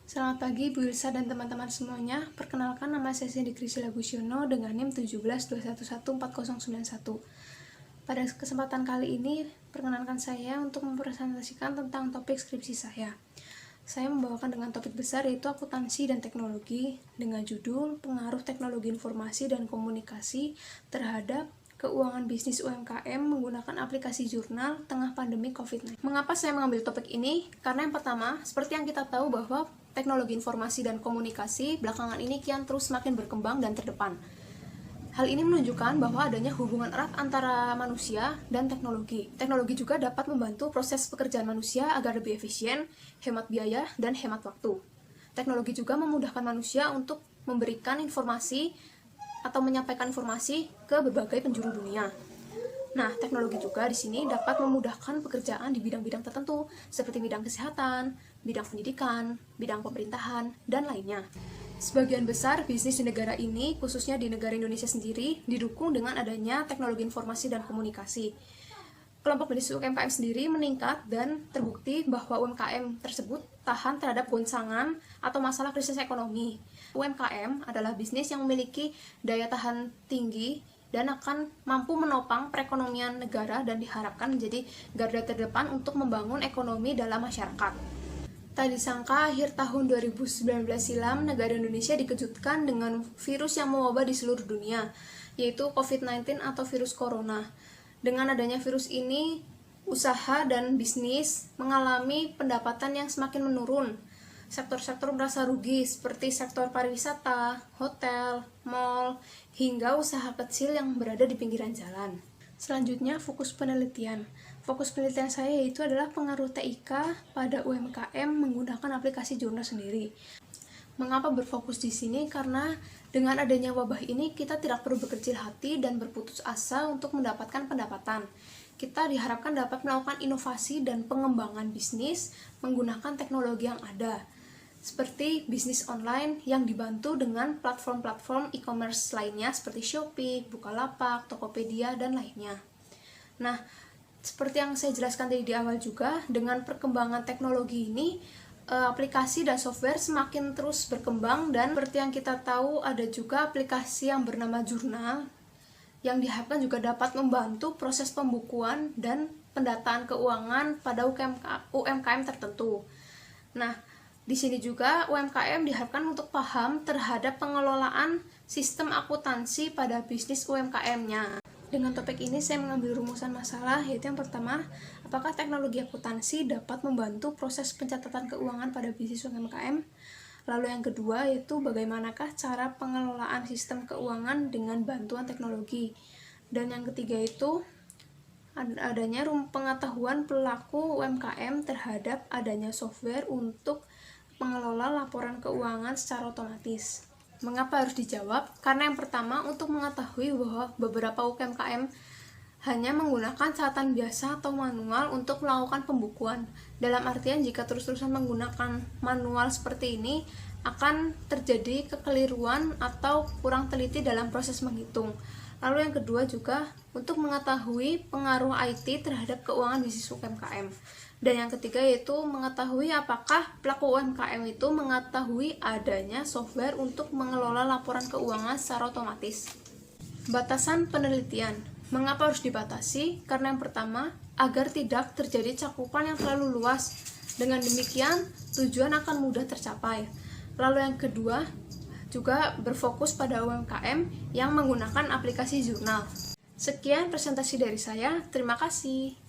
Selamat pagi Bu Ilsa dan teman-teman semuanya. Perkenalkan, nama saya Cindy Krisila Busyono dengan NIM 172114091. Pada kesempatan kali ini, perkenalkan saya untuk mempresentasikan tentang topik skripsi saya. Saya membawakan dengan topik besar yaitu akuntansi dan teknologi dengan judul Pengaruh Teknologi Informasi dan Komunikasi terhadap keuangan bisnis UMKM menggunakan aplikasi jurnal tengah pandemi COVID-19. Mengapa saya mengambil topik ini? Karena yang pertama, seperti yang kita tahu bahwa teknologi informasi dan komunikasi belakangan ini kian terus semakin berkembang dan terdepan. Hal ini menunjukkan bahwa adanya hubungan erat antara manusia dan teknologi. Teknologi juga dapat membantu proses pekerjaan manusia agar lebih efisien, hemat biaya, dan hemat waktu. Teknologi juga memudahkan manusia untuk memberikan informasi atau menyampaikan informasi ke berbagai penjuru dunia. Nah, teknologi juga di sini dapat memudahkan pekerjaan di bidang-bidang tertentu, seperti bidang kesehatan, bidang pendidikan, bidang pemerintahan, dan lainnya. Sebagian besar bisnis di negara ini, khususnya di negara Indonesia sendiri, didukung dengan adanya teknologi informasi dan komunikasi. Kelompok bisnis UMKM sendiri meningkat dan terbukti bahwa UMKM tersebut tahan terhadap goncangan atau masalah krisis ekonomi. UMKM adalah bisnis yang memiliki daya tahan tinggi dan akan mampu menopang perekonomian negara dan diharapkan menjadi garda terdepan untuk membangun ekonomi dalam masyarakat. Tak disangka akhir tahun 2019 silam, negara Indonesia dikejutkan dengan virus yang mewabah di seluruh dunia, yaitu COVID-19 atau virus corona. Dengan adanya virus ini, usaha dan bisnis mengalami pendapatan yang semakin menurun. Sektor-sektor merasa rugi seperti sektor pariwisata, hotel, mal, hingga usaha kecil yang berada di pinggiran jalan. Selanjutnya, fokus penelitian. Fokus penelitian saya yaitu adalah pengaruh TIK pada UMKM menggunakan aplikasi jurnal sendiri. Mengapa berfokus di sini? Karena dengan adanya wabah ini kita tidak perlu berkecil hati dan berputus asa untuk mendapatkan pendapatan. Kita diharapkan dapat melakukan inovasi dan pengembangan bisnis menggunakan teknologi yang ada, seperti bisnis online yang dibantu dengan platform-platform e-commerce lainnya seperti Shopee, Bukalapak, Tokopedia, dan lainnya. Nah, seperti yang saya jelaskan tadi di awal juga, dengan perkembangan teknologi ini, aplikasi dan software semakin terus berkembang, dan seperti yang kita tahu ada juga aplikasi yang bernama Jurnal yang diharapkan juga dapat membantu proses pembukuan dan pendataan keuangan pada UMKM tertentu. Nah, di sini juga UMKM diharapkan untuk paham terhadap pengelolaan sistem akuntansi pada bisnis UMKM-nya. Dengan topik ini saya mengambil rumusan masalah, yaitu yang pertama, apakah teknologi akuntansi dapat membantu proses pencatatan keuangan pada bisnis UMKM? Lalu yang kedua yaitu bagaimanakah cara pengelolaan sistem keuangan dengan bantuan teknologi? Dan yang ketiga itu adanya pengetahuan pelaku UMKM terhadap adanya software untuk mengelola laporan keuangan secara otomatis. Mengapa harus dijawab? Karena yang pertama, untuk mengetahui bahwa beberapa UMKM hanya menggunakan catatan biasa atau manual untuk melakukan pembukuan. Dalam artian, jika terus-terusan menggunakan manual seperti ini, akan terjadi kekeliruan atau kurang teliti dalam proses menghitung. Lalu yang kedua juga, untuk mengetahui pengaruh IT terhadap keuangan bisnis UMKM. Dan yang ketiga yaitu mengetahui apakah pelaku UMKM itu mengetahui adanya software untuk mengelola laporan keuangan secara otomatis. Batasan penelitian. Mengapa harus dibatasi? Karena yang pertama, agar tidak terjadi cakupan yang terlalu luas. Dengan demikian, tujuan akan mudah tercapai. Lalu yang kedua, juga berfokus pada UMKM yang menggunakan aplikasi jurnal. Sekian presentasi dari saya, terima kasih.